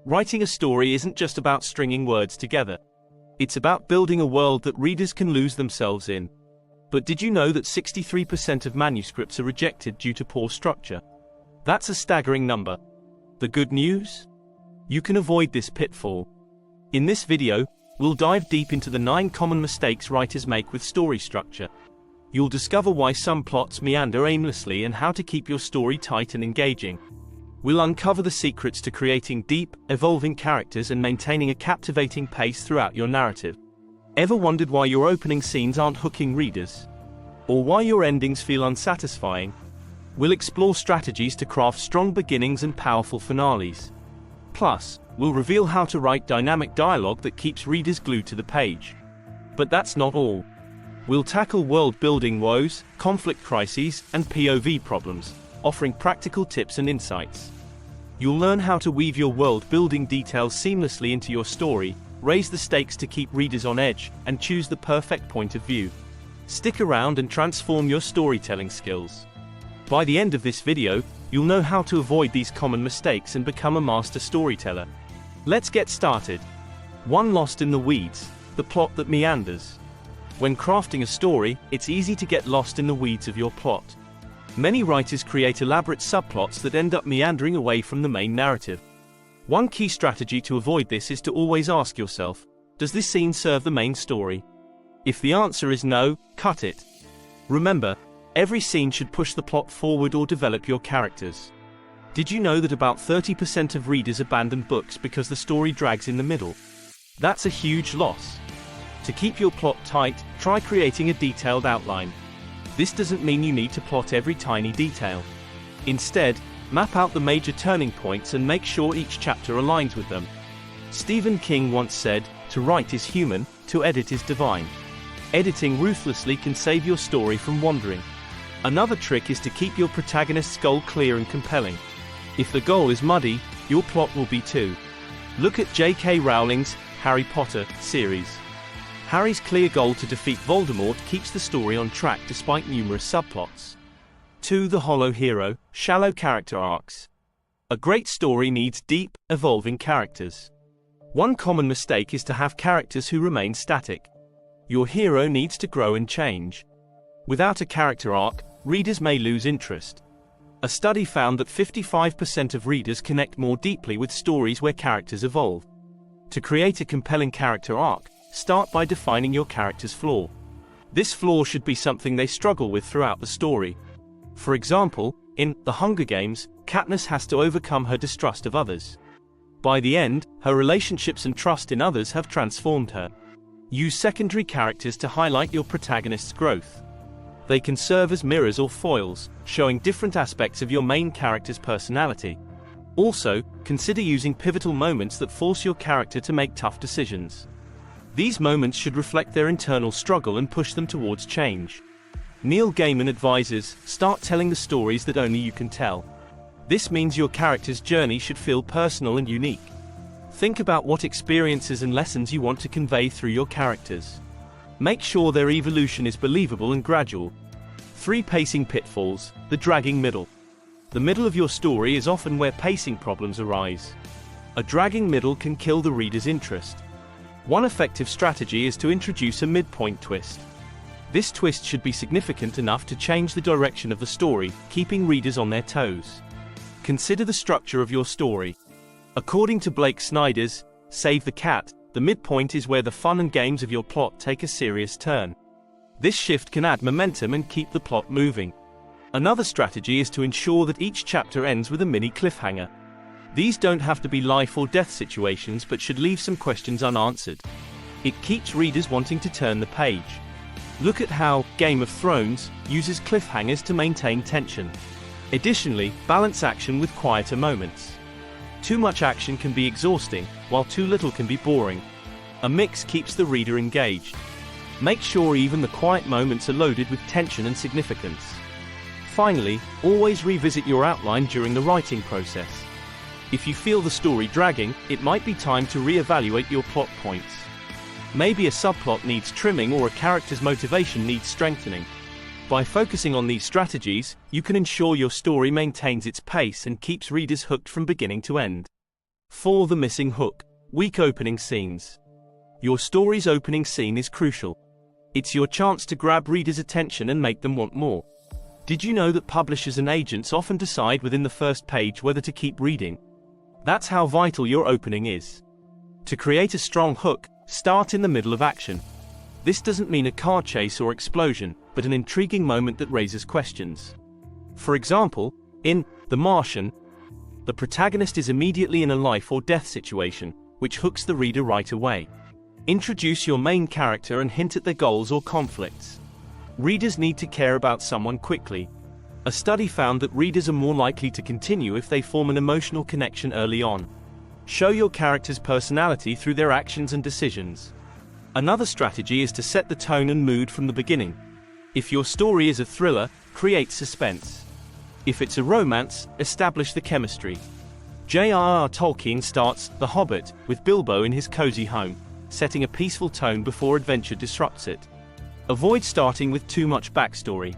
Writing a story isn't just about stringing words together. It's about building a world that readers can lose themselves in. But did you know that 63% of manuscripts are rejected due to poor structure? That's a staggering number. The good news? You can avoid this pitfall. In this video, we'll dive deep into the 9 common mistakes writers make with story structure. You'll discover why some plots meander aimlessly and how to keep your story tight and engaging. We'll uncover the secrets to creating deep, evolving characters and maintaining a captivating pace throughout your narrative. Ever wondered why your opening scenes aren't hooking readers? Or why your endings feel unsatisfying? We'll explore strategies to craft strong beginnings and powerful finales. Plus, we'll reveal how to write dynamic dialogue that keeps readers glued to the page. But that's not all. We'll tackle world-building woes, conflict crises, and POV problems, offering practical tips and insights. You'll learn how to weave your world-building details seamlessly into your story, raise the stakes to keep readers on edge, and choose the perfect point of view. Stick around and transform your storytelling skills. By the end of this video, you'll know how to avoid these common mistakes and become a master storyteller. Let's get started. 1. Lost in the weeds, the plot that meanders. When crafting a story, it's easy to get lost in the weeds of your plot. Many writers create elaborate subplots that end up meandering away from the main narrative. One key strategy to avoid this is to always ask yourself, does this scene serve the main story? If the answer is no, cut it. Remember, every scene should push the plot forward or develop your characters. Did you know that about 30% of readers abandon books because the story drags in the middle? That's a huge loss. To keep your plot tight, try creating a detailed outline. This doesn't mean you need to plot every tiny detail. Instead, map out the major turning points and make sure each chapter aligns with them. Stephen King once said, "To write is human, to edit is divine." Editing ruthlessly can save your story from wandering. Another trick is to keep your protagonist's goal clear and compelling. If the goal is muddy, your plot will be too. Look at J.K. Rowling's Harry Potter series. Harry's clear goal to defeat Voldemort keeps the story on track despite numerous subplots. 2. The hollow hero, shallow character arcs. A great story needs deep, evolving characters. One common mistake is to have characters who remain static. Your hero needs to grow and change. Without a character arc, readers may lose interest. A study found that 55% of readers connect more deeply with stories where characters evolve. To create a compelling character arc, start by defining your character's flaw. This flaw should be something they struggle with throughout the story. For example, in The Hunger Games, Katniss has to overcome her distrust of others. By the end, her relationships and trust in others have transformed her. Use secondary characters to highlight your protagonist's growth. They can serve as mirrors or foils, showing different aspects of your main character's personality. Also, consider using pivotal moments that force your character to make tough decisions. These moments should reflect their internal struggle and push them towards change. Neil Gaiman advises, start telling the stories that only you can tell. This means your character's journey should feel personal and unique. Think about what experiences and lessons you want to convey through your characters. Make sure their evolution is believable and gradual. 3. Pacing pitfalls, the dragging middle. The middle of your story is often where pacing problems arise. A dragging middle can kill the reader's interest. One effective strategy is to introduce a midpoint twist. This twist should be significant enough to change the direction of the story, keeping readers on their toes. Consider the structure of your story. According to Blake Snyder's Save the Cat, the midpoint is where the fun and games of your plot take a serious turn. This shift can add momentum and keep the plot moving. Another strategy is to ensure that each chapter ends with a mini cliffhanger. These don't have to be life or death situations but should leave some questions unanswered. It keeps readers wanting to turn the page. Look at how Game of Thrones uses cliffhangers to maintain tension. Additionally, balance action with quieter moments. Too much action can be exhausting, while too little can be boring. A mix keeps the reader engaged. Make sure even the quiet moments are loaded with tension and significance. Finally, always revisit your outline during the writing process. If you feel the story dragging, it might be time to re-evaluate your plot points. Maybe a subplot needs trimming or a character's motivation needs strengthening. By focusing on these strategies, you can ensure your story maintains its pace and keeps readers hooked from beginning to end. 4. The missing hook. Weak opening scenes. Your story's opening scene is crucial. It's your chance to grab readers' attention and make them want more. Did you know that publishers and agents often decide within the first page whether to keep reading? That's how vital your opening is. To create a strong hook, start in the middle of action. This doesn't mean a car chase or explosion, but an intriguing moment that raises questions. For example, in The Martian, the protagonist is immediately in a life or death situation, which hooks the reader right away. Introduce your main character and hint at their goals or conflicts. Readers need to care about someone quickly. A study found that readers are more likely to continue if they form an emotional connection early on. Show your character's personality through their actions and decisions. Another strategy is to set the tone and mood from the beginning. If your story is a thriller, create suspense. If it's a romance, establish the chemistry. J.R.R. Tolkien starts The Hobbit with Bilbo in his cozy home, setting a peaceful tone before adventure disrupts it. Avoid starting with too much backstory.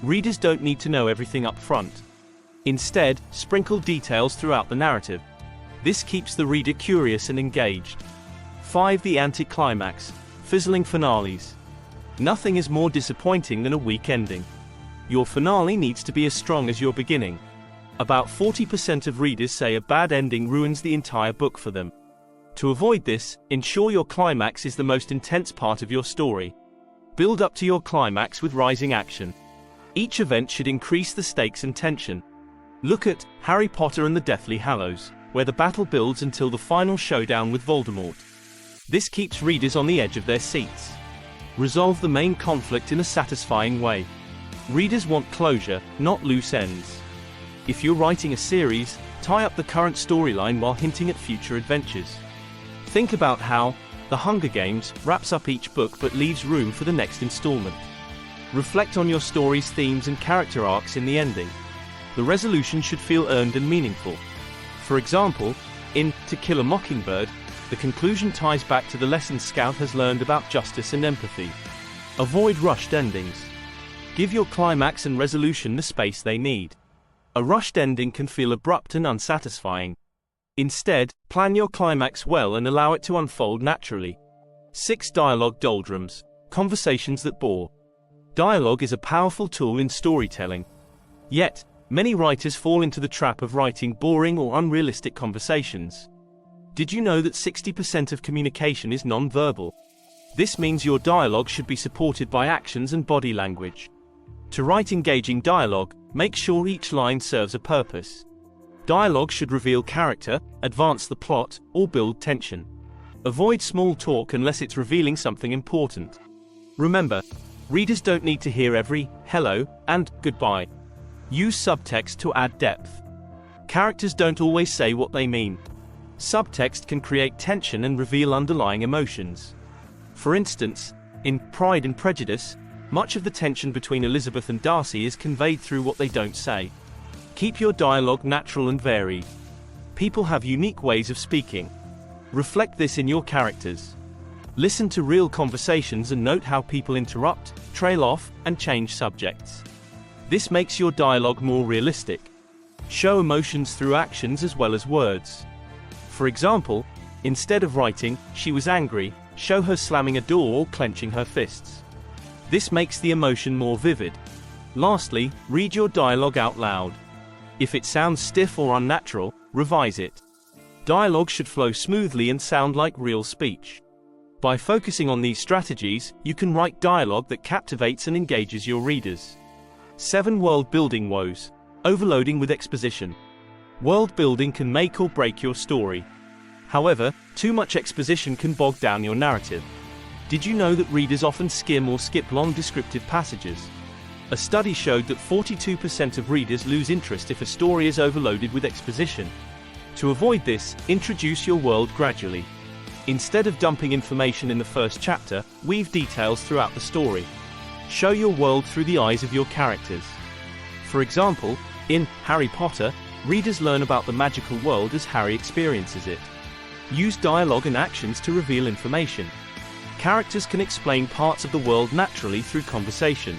Readers don't need to know everything up front. Instead, sprinkle details throughout the narrative. This keeps the reader curious and engaged. 5. The anticlimax. Fizzling finales. Nothing is more disappointing than a weak ending. Your finale needs to be as strong as your beginning. About 40% of readers say a bad ending ruins the entire book for them. To avoid this, ensure your climax is the most intense part of your story. Build up to your climax with rising action. Each event should increase the stakes and tension. Look at Harry Potter and the Deathly Hallows, where the battle builds until the final showdown with Voldemort. This keeps readers on the edge of their seats. Resolve the main conflict in a satisfying way. Readers want closure, not loose ends. If you're writing a series, tie up the current storyline while hinting at future adventures. Think about how The Hunger Games wraps up each book but leaves room for the next installment. Reflect on your story's themes and character arcs in the ending. The resolution should feel earned and meaningful. For example, in To Kill a Mockingbird, the conclusion ties back to the lessons Scout has learned about justice and empathy. Avoid rushed endings. Give your climax and resolution the space they need. A rushed ending can feel abrupt and unsatisfying. Instead, plan your climax well and allow it to unfold naturally. 6. Dialogue doldrums. Conversations that bore. Dialogue is a powerful tool in storytelling. Yet, many writers fall into the trap of writing boring or unrealistic conversations. Did you know that 60% of communication is non-verbal? This means your dialogue should be supported by actions and body language. To write engaging dialogue, make sure each line serves a purpose. Dialogue should reveal character, advance the plot, or build tension. Avoid small talk unless it's revealing something important. Remember, readers don't need to hear every hello and goodbye. Use subtext to add depth. Characters don't always say what they mean. Subtext can create tension and reveal underlying emotions. For instance, in Pride and Prejudice, much of the tension between Elizabeth and Darcy is conveyed through what they don't say. Keep your dialogue natural and varied. People have unique ways of speaking. Reflect this in your characters. Listen to real conversations and note how people interrupt, trail off, and change subjects. This makes your dialogue more realistic. Show emotions through actions as well as words. For example, instead of writing, "She was angry," show her slamming a door or clenching her fists. This makes the emotion more vivid. Lastly, read your dialogue out loud. If it sounds stiff or unnatural, revise it. Dialogue should flow smoothly and sound like real speech. By focusing on these strategies, you can write dialogue that captivates and engages your readers. 7. World building woes. Overloading with exposition. World building can make or break your story. However, too much exposition can bog down your narrative. Did you know that readers often skim or skip long descriptive passages? A study showed that 42% of readers lose interest if a story is overloaded with exposition. To avoid this, introduce your world gradually. Instead of dumping information in the first chapter, weave details throughout the story. Show your world through the eyes of your characters. For example, in Harry Potter, readers learn about the magical world as Harry experiences it. Use dialogue and actions to reveal information. Characters can explain parts of the world naturally through conversation.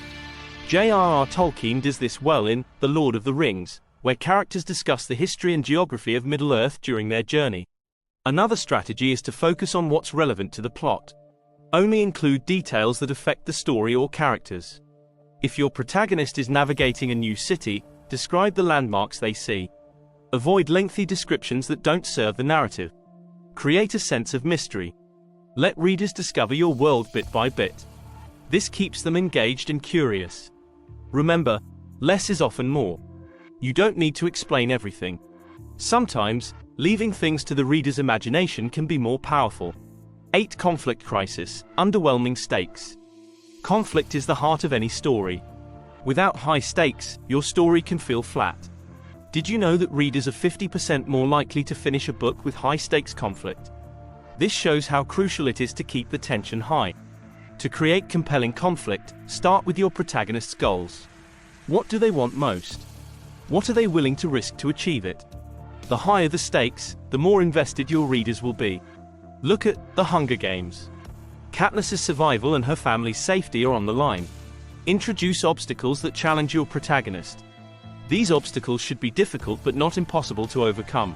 J.R.R. Tolkien does this well in The Lord of the Rings, where characters discuss the history and geography of Middle-earth during their journey. Another strategy is to focus on what's relevant to the plot. Only include details that affect the story or characters. If your protagonist is navigating a new city, describe the landmarks they see. Avoid lengthy descriptions that don't serve the narrative. Create a sense of mystery. Let readers discover your world bit by bit. This keeps them engaged and curious. Remember, less is often more. You don't need to explain everything. Sometimes, leaving things to the reader's imagination can be more powerful. 8. Conflict crisis, underwhelming stakes. Conflict is the heart of any story. Without high stakes, your story can feel flat. Did you know that readers are 50% more likely to finish a book with high-stakes conflict? This shows how crucial it is to keep the tension high. To create compelling conflict, start with your protagonist's goals. What do they want most? What are they willing to risk to achieve it? The higher the stakes, the more invested your readers will be. Look at The Hunger Games. Katniss's survival and her family's safety are on the line. Introduce obstacles that challenge your protagonist. These obstacles should be difficult but not impossible to overcome.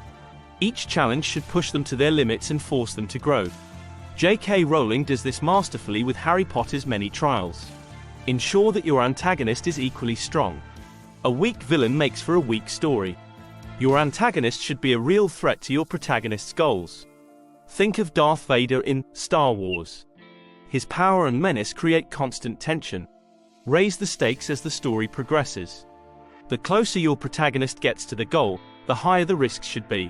Each challenge should push them to their limits and force them to grow. J.K. Rowling does this masterfully with Harry Potter's many trials. Ensure that your antagonist is equally strong. A weak villain makes for a weak story. Your antagonist should be a real threat to your protagonist's goals. Think of Darth Vader in Star Wars. His power and menace create constant tension. Raise the stakes as the story progresses. The closer your protagonist gets to the goal, the higher the risks should be.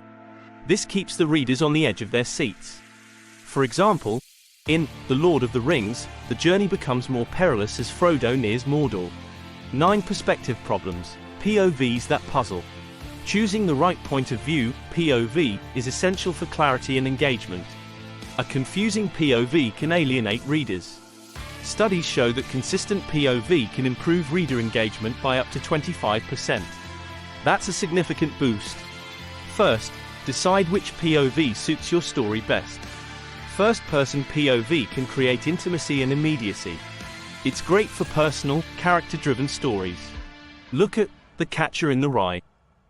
This keeps the readers on the edge of their seats. For example, in The Lord of the Rings, the journey becomes more perilous as Frodo nears Mordor. 9. Perspective problems, POVs that puzzle. Choosing the right point of view, POV, is essential for clarity and engagement. A confusing POV can alienate readers. Studies show that consistent POV can improve reader engagement by up to 25%. That's a significant boost. First, decide which POV suits your story best. First-person POV can create intimacy and immediacy. It's great for personal, character-driven stories. Look at The Catcher in the Rye.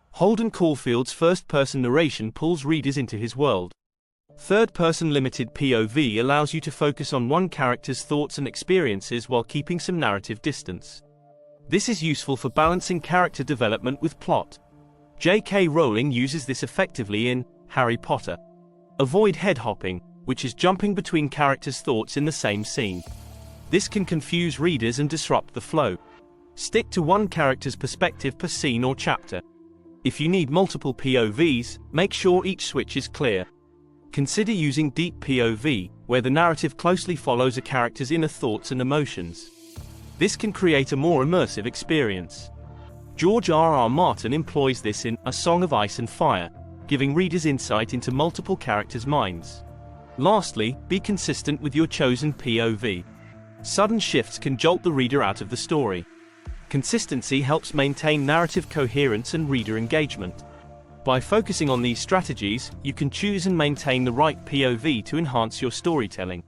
Holden Caulfield's first-person narration pulls readers into his world. Third-person limited POV allows you to focus on one character's thoughts and experiences while keeping some narrative distance. This is useful for balancing character development with plot. J.K. Rowling uses this effectively in Harry Potter. Avoid head-hopping, which is jumping between characters' thoughts in the same scene. This can confuse readers and disrupt the flow. Stick to one character's perspective per scene or chapter. If you need multiple POVs, make sure each switch is clear. Consider using deep POV, where the narrative closely follows a character's inner thoughts and emotions. This can create a more immersive experience. George R.R. Martin employs this in A Song of Ice and Fire, giving readers insight into multiple characters' minds. Lastly, be consistent with your chosen POV. Sudden shifts can jolt the reader out of the story. Consistency helps maintain narrative coherence and reader engagement. By focusing on these strategies, you can choose and maintain the right POV to enhance your storytelling.